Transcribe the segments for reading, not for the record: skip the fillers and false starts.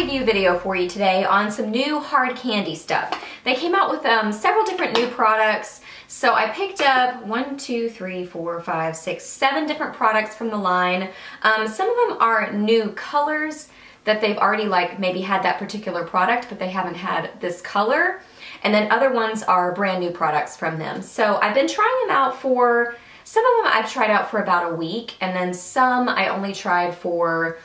review video for you today on some new hard candy stuff. They came out with several different new products. So I picked up 1, 2, 3, 4, 5, 6, 7 different products from the line. Some of them are new colors that they've already maybe had that particular product, but they haven't had this color. And then other ones are brand new products from them. So I've been trying them out for, some of them I've tried out for about a week, and then some I only tried for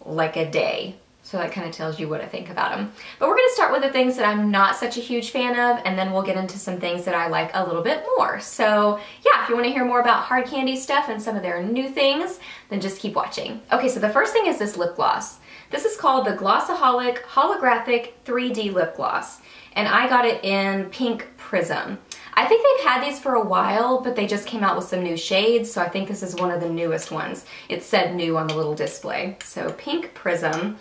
like a day. So that kind of tells you what I think about them. But we're going to start with the things that I'm not such a huge fan of, and then we'll get into some things that I like a little bit more. So yeah, if you want to hear more about hard candy stuff and some of their new things, then just keep watching. Okay, so the first thing is this lip gloss. This is called the Glossyholic Holographic 3D Lip Gloss, and I got it in Pink Prism. I think they've had these for a while, but they just came out with some new shades, so I think this is one of the newest ones. It said new on the little display. So Pink Prism.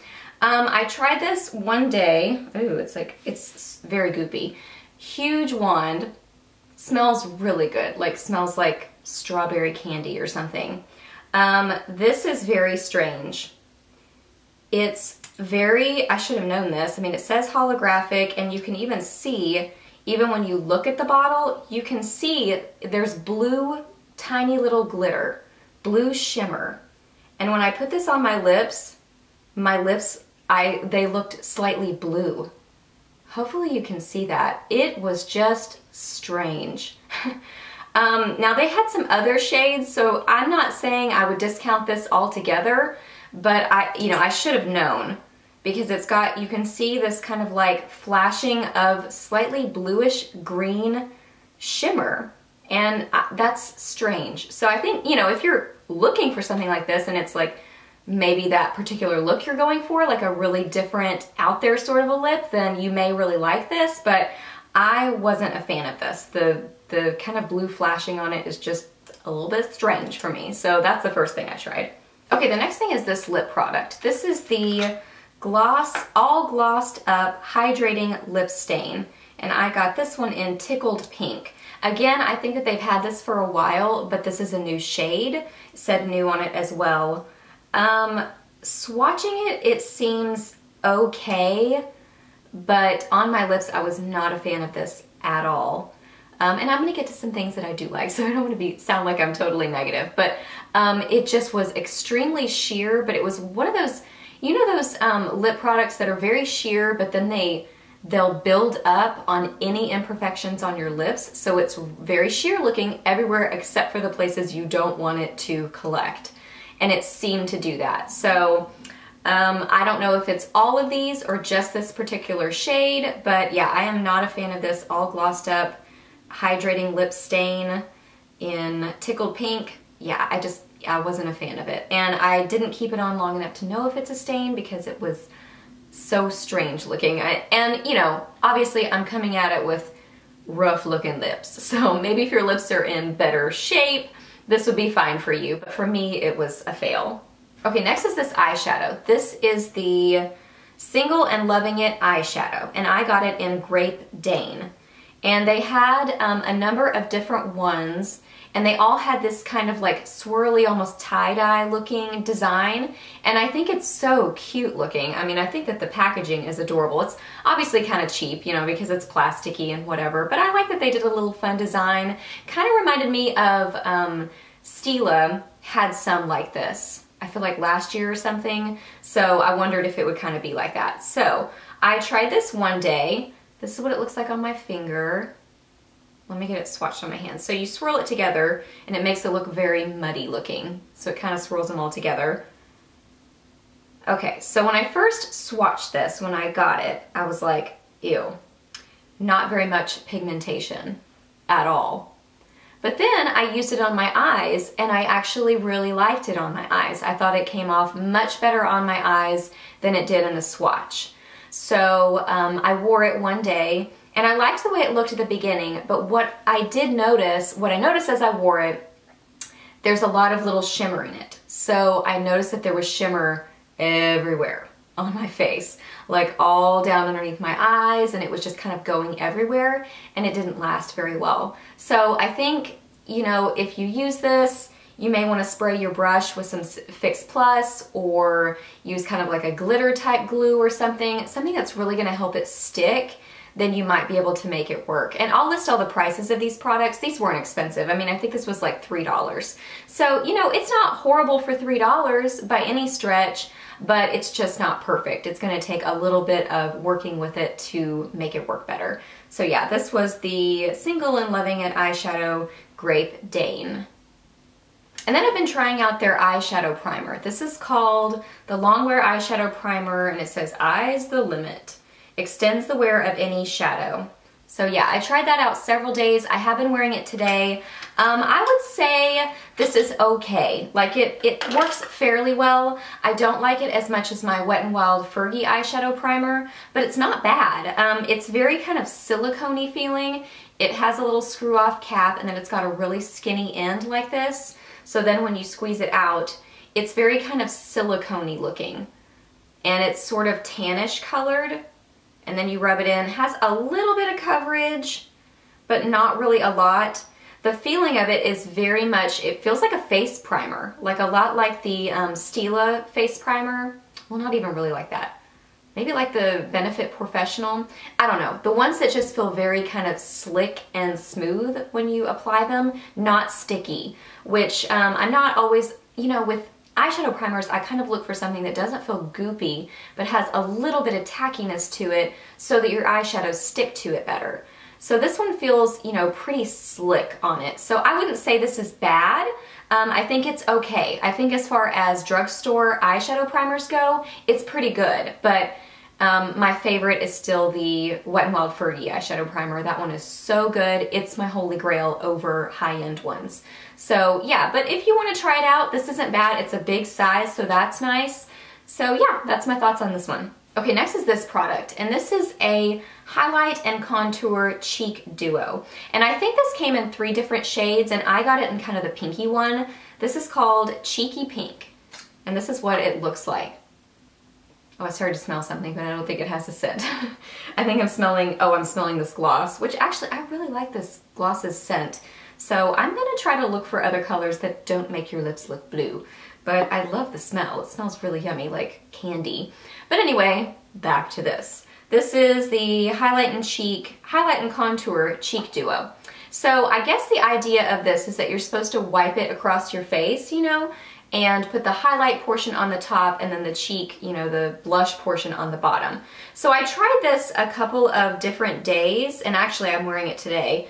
I tried this one day. Ooh, it's very goopy. Huge wand. Smells really good, smells like strawberry candy or something. This is very strange. It's very, I should have known this. I mean, it says holographic, and you can even see, even when you look at the bottle, you can see there's blue, tiny little glitter, blue shimmer. And when I put this on my lips, they looked slightly blue. Hopefully you can see that. It was just strange. Now they had some other shades, so I'm not saying I would discount this altogether, but I should have known, because it's got, you can see this kind of like flashing of slightly bluish green shimmer, and that's strange. So I think, if you're looking for something like this and it's like maybe that particular look you're going for, like a really different out there sort of a lip, then you may really like this, but I wasn't a fan of this. The kind of blue flashing on it is just a little bit strange for me. So that's the first thing I tried. Okay, the next thing is this lip product. This is the All Glossed Up Hydrating Lip Stain, and I got this one in Tickled Pink. Again, I think that they've had this for a while, but this is a new shade. It said new on it as well. Swatching it, it seems okay, but on my lips, I was not a fan of this at all. And I'm gonna get to some things that I do like, so I don't want to sound like I'm totally negative, but it just was extremely sheer, but it was one of those, those lip products that are very sheer, but then they'll build up on any imperfections on your lips, so it's very sheer looking everywhere except for the places you don't want it to collect. And it seemed to do that. So I don't know if it's all of these or just this particular shade, but yeah, I am not a fan of this All Glossed Up Hydrating Lip Stain in Tickled Pink. Yeah, I wasn't a fan of it. And I didn't keep it on long enough to know if it's a stain because it was so strange looking. Obviously I'm coming at it with rough looking lips. So maybe if your lips are in better shape, this would be fine for you, but for me, it was a fail. Okay, next is this eyeshadow. This is the Single and Loving It eyeshadow, and I got it in Grape Dane. And they had a number of different ones, and they all had this kind of like swirly, almost tie-dye looking design, and I think it's so cute looking. I mean, I think that the packaging is adorable. It's obviously kind of cheap, because it's plasticky and whatever, but I like that they did a little fun design. Kind of reminded me of Stila had some like this, I feel like last year or something, so I wondered if it would kind of be like that. So I tried this one day. This is what it looks like on my finger. Let me get it swatched on my hand. So you swirl it together and it makes it look very muddy looking. So it kind of swirls them all together. Okay, so when I first swatched this, when I got it, I was like, ew, not very much pigmentation at all. But then I used it on my eyes and I actually really liked it on my eyes. I thought it came off much better on my eyes than it did in the swatch. So I wore it one day, and I liked the way it looked at the beginning, but what I noticed as I wore it, there's a lot of little shimmer in it. So I noticed that there was shimmer everywhere on my face, like all down underneath my eyes, and it was just kind of going everywhere, and it didn't last very well. So I think, if you use this, you may want to spray your brush with some Fix Plus or use kind of like a glitter type glue or something that's really going to help it stick, then you might be able to make it work. And I'll list all the prices of these products. These weren't expensive. I mean, I think this was like $3. So, you know, it's not horrible for $3 by any stretch, but it's just not perfect. It's going to take a little bit of working with it to make it work better. So yeah, this was the Single and Loving It eyeshadow Grape Dane. And then I've been trying out their eyeshadow primer. This is called the Longwear Eyeshadow Primer, and it says Eyes the Limit. Extends the wear of any shadow. So yeah, I tried that out several days. I have been wearing it today. I would say this is okay. Like it works fairly well. I don't like it as much as my Wet n Wild Fergie eyeshadow primer, but it's not bad. It's very kind of silicone-y feeling. It has a little screw off cap, and then it's got a really skinny end like this. So then when you squeeze it out, it's very kind of silicone-y looking. And it's sort of tannish colored. And then you rub it in. It has a little bit of coverage, but not really a lot. The feeling of it is very much, it feels like a face primer, like a lot like the Stila face primer. Well, not even really like that. Maybe like the Benefit Professional. I don't know. The ones that just feel very kind of slick and smooth when you apply them, not sticky, which I'm not always, you know, with eyeshadow primers, I kind of look for something that doesn't feel goopy, but has a little bit of tackiness to it so that your eyeshadows stick to it better. So this one feels, you know, pretty slick on it. So I wouldn't say this is bad. I think it's okay. I think as far as drugstore eyeshadow primers go, it's pretty good. But my favorite is still the Wet n Wild Fergie eyeshadow primer. That one is so good. It's my holy grail over high-end ones. So yeah, but if you want to try it out, this isn't bad. It's a big size, so that's nice. So yeah, that's my thoughts on this one. Okay, next is this product, and this is a highlight and contour cheek duo. And I think this came in 3 different shades, and I got it in kind of the pinky one. This is called Cheeky Pink, and this is what it looks like. Oh, I started to smell something, but I don't think it has a scent. I think I'm smelling, oh, I'm smelling this gloss, which actually, I really like this gloss's scent. So I'm gonna try to look for other colors that don't make your lips look blue. But I love the smell. It smells really yummy, like candy. But anyway, back to this. This is the Highlight and Contour Cheek Duo. So I guess the idea of this is that you're supposed to wipe it across your face, you know, and put the highlight portion on the top and then the cheek, you know, the blush portion on the bottom. So I tried this a couple of different days, and actually I'm wearing it today.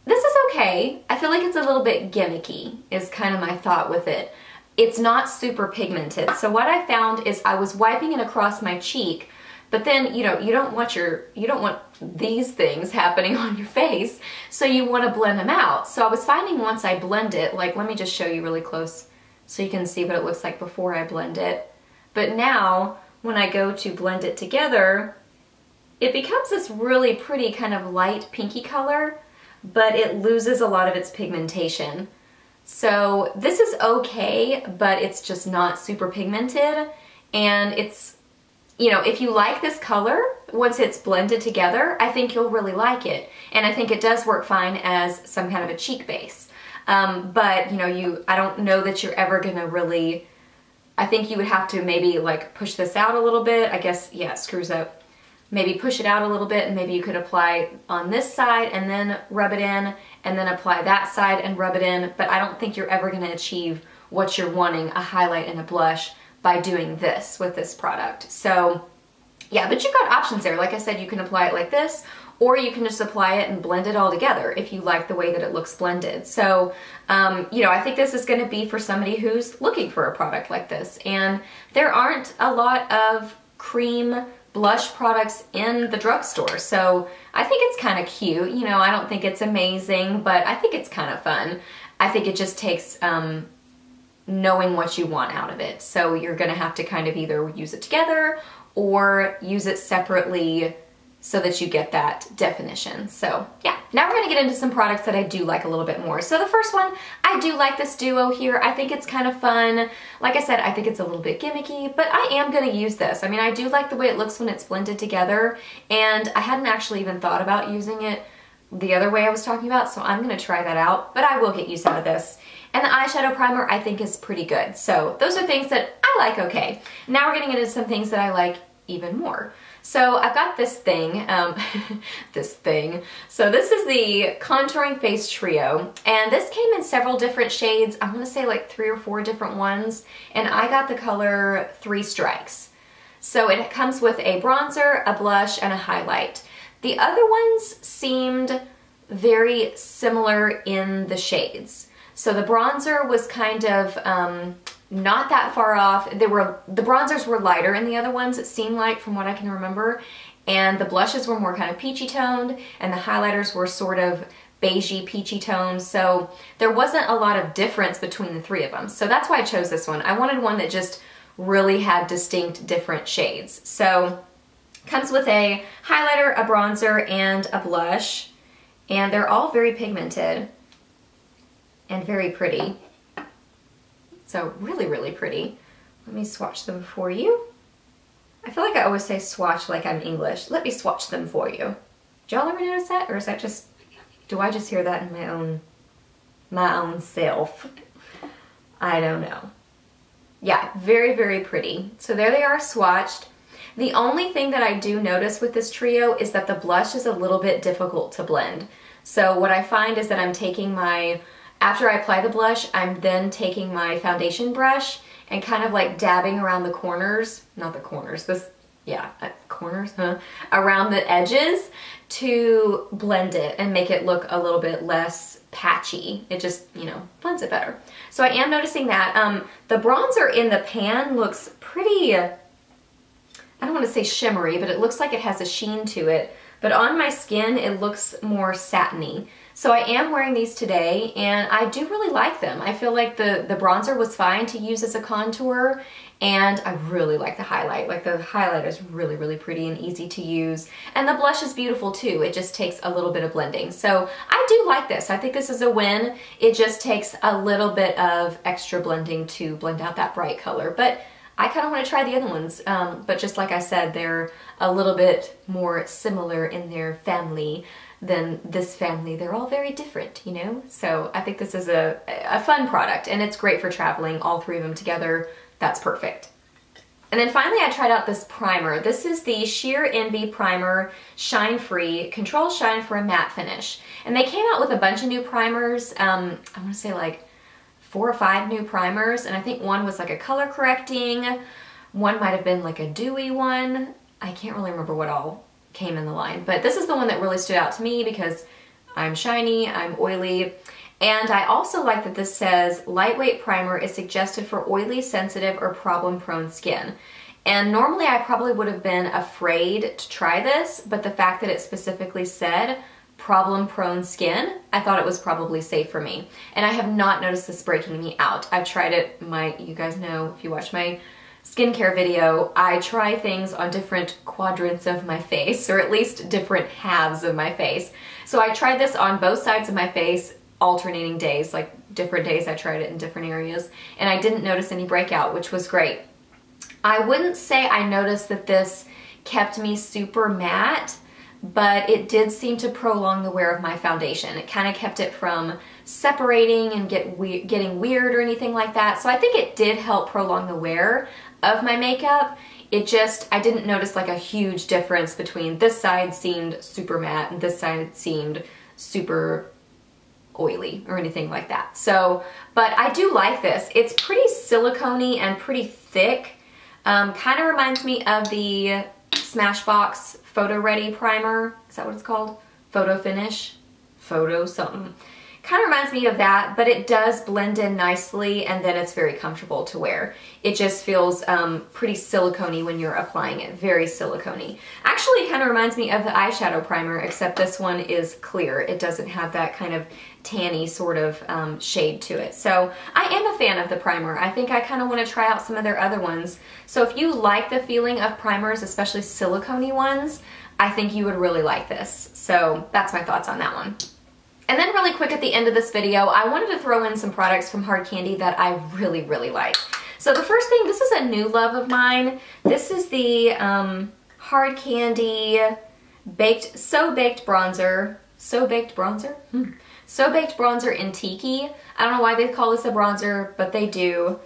This is okay. I feel like it's a little bit gimmicky is kind of my thought with it. It's not super pigmented. So what I found is I was wiping it across my cheek, but then, you know, you don't want these things happening on your face, so you want to blend them out. So I was finding once I blend it, like let me just show you really close so you can see what it looks like before I blend it. But now when I go to blend it together, it becomes this really pretty kind of light pinky color, but it loses a lot of its pigmentation. So this is okay, but it's just not super pigmented, and it's, you know, if you like this color, once it's blended together, I think you'll really like it. And I think it does work fine as some kind of a cheek base. But, you know, I don't know that you're ever gonna really, I think you would have to maybe like push this out a little bit. I guess, yeah, it screws up. Maybe push it out a little bit, and maybe you could apply on this side and then rub it in, and then apply that side and rub it in. But I don't think you're ever gonna achieve what you're wanting, a highlight and a blush, by doing this with this product. So yeah, but you've got options there. Like I said, you can apply it like this, or you can just apply it and blend it all together if you like the way that it looks blended. So, you know, I think this is gonna be for somebody who's looking for a product like this. And there aren't a lot of cream blush products in the drugstore, so I think it's kind of cute. You know, I don't think it's amazing, but I think it's kind of fun. I think it just takes knowing what you want out of it. So you're gonna have to kind of either use it together or use it separately so that you get that definition. So yeah, now we're gonna get into some products that I do like a little bit more. So the first one, I do like this duo here. I think it's kind of fun. Like I said, I think it's a little bit gimmicky, but I am gonna use this. I mean, I do like the way it looks when it's blended together, and I hadn't actually even thought about using it the other way I was talking about, so I'm gonna try that out, but I will get use out of this. And the eyeshadow primer I think is pretty good. So those are things that I like okay. Now we're getting into some things that I like even more. So I've got this thing, So this is the Contouring Face Trio, and this came in several different shades. I'm gonna say like 3 or 4 different ones, and I got the color 3 Strikes. So it comes with a bronzer, a blush, and a highlight. The other ones seemed very similar in the shades. So the bronzer was kind of not that far off. The bronzers were lighter in the other ones, it seemed like, from what I can remember. And the blushes were more kind of peachy toned, and the highlighters were sort of beigey peachy toned. So there wasn't a lot of difference between the 3 of them. So that's why I chose this one. I wanted one that just really had distinct different shades. So comes with a highlighter, a bronzer, and a blush. And they're all very pigmented and very pretty. So really, really pretty. Let me swatch them for you. I feel like I always say swatch like I'm English. Let me swatch them for you. Did y'all ever notice that? Or is that just, do I just hear that in my own self? I don't know. Yeah, very, very pretty. So there they are swatched. The only thing that I do notice with this trio is that the blush is a little bit difficult to blend. So what I find is that I'm taking my, after I apply the blush, I'm then taking my foundation brush and kind of like dabbing around the corners, not the corners, corners, huh? Around the edges to blend it and make it look a little bit less patchy. It just, you know, blends it better. So I am noticing that. The bronzer in the pan looks pretty, I don't want to say shimmery, but it looks like it has a sheen to it. But on my skin, it looks more satiny. So I am wearing these today, and I do really like them. I feel like the bronzer was fine to use as a contour, and I really like the highlight. Like, the highlight is really, really pretty and easy to use. And the blush is beautiful too. It just takes a little bit of blending. So I do like this. I think this is a win. It just takes a little bit of extra blending to blend out that bright color. But I kind of want to try the other ones, but just like I said, they're a little bit more similar in their family than this family. They're all very different, you know? So I think this is a fun product, and it's great for traveling, all 3 of them together. That's perfect. And then finally I tried out this primer. This is the Sheer Envy Primer Shine Free Control Shine for a Matte Finish. And they came out with a bunch of new primers. I want to say like 4 or 5 new primers, and I think one was like a color correcting, one might have been like a dewy one. I can't really remember what all came in the line, but this is the one that really stood out to me because I'm shiny, I'm oily, and I also like that this says lightweight primer is suggested for oily, sensitive, or problem-prone skin. And normally I probably would have been afraid to try this, but the fact that it specifically said problem-prone skin, I thought it was probably safe for me. And I have not noticed this breaking me out. I've tried it, you guys know, if you watch my skincare video, I try things on different quadrants of my face, or at least different halves of my face. So I tried this on both sides of my face, alternating days, like different days I tried it in different areas, and I didn't notice any breakout, which was great. I wouldn't say I noticed that this kept me super matte, but it did seem to prolong the wear of my foundation. It kind of kept it from separating and getting weird or anything like that. So I think it did help prolong the wear of my makeup. It just, I didn't notice like a huge difference between this side seemed super matte and this side seemed super oily or anything like that. So, but I do like this. It's pretty silicone-y and pretty thick. Kind of reminds me of the Smashbox Photo Ready Primer. Is that what it's called? Photo Finish? Photo something. Kind of reminds me of that, but it does blend in nicely, and then it's very comfortable to wear. It just feels pretty silicone-y when you're applying it. Very silicone-y. Actually, it kind of reminds me of the eyeshadow primer, except this one is clear. It doesn't have that kind of tanny sort of shade to it. So I am a fan of the primer. I think I kind of want to try out some of their other ones. So if you like the feeling of primers, especially silicone-y ones, I think you would really like this. So that's my thoughts on that one. And then really quick at the end of this video, I wanted to throw in some products from Hard Candy that I really, really like. So the first thing, this is a new love of mine. This is the Hard Candy So Baked Bronzer. So Baked Bronzer. So Baked Bronzer in Tiki. I don't know why they call this a bronzer, but they do.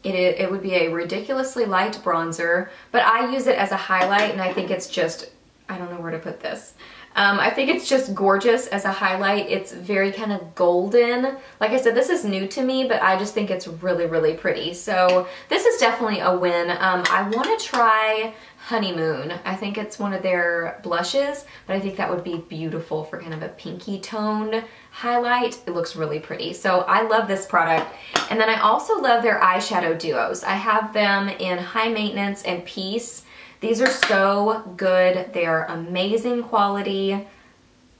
It would be a ridiculously light bronzer, but I use it as a highlight, and I think it's just, I don't know where to put this. I think it's just gorgeous as a highlight. It's very kind of golden. Like I said, this is new to me, but I just think it's really, really pretty. So this is definitely a win. I want to try Honeymoon. I think it's one of their blushes, but I think that would be beautiful for kind of a pinky toned highlight. It looks really pretty. So I love this product. And then I also love their eyeshadow duos. I have them in High Maintenance and Peace. These are so good. They are amazing quality.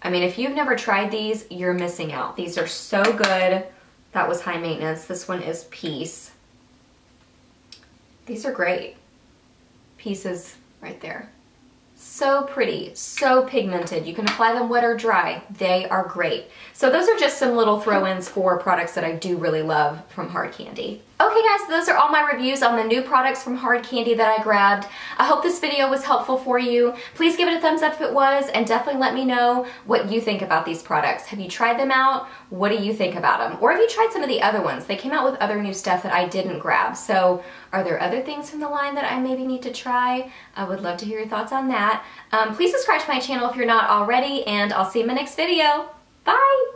I mean, if you've never tried these, you're missing out. These are so good. That was High Maintenance. This one is Peace. These are great. Peace is right there. So pretty, so pigmented. You can apply them wet or dry. They are great. So those are just some little throw-ins for products that I do really love from Hard Candy. Okay guys, those are all my reviews on the new products from Hard Candy that I grabbed. I hope this video was helpful for you. Please give it a thumbs up if it was, and definitely let me know what you think about these products. Have you tried them out? What do you think about them? Or have you tried some of the other ones? They came out with other new stuff that I didn't grab. So are there other things from the line that I maybe need to try? I would love to hear your thoughts on that. Please subscribe to my channel if you're not already, and I'll see you in my next video. Bye!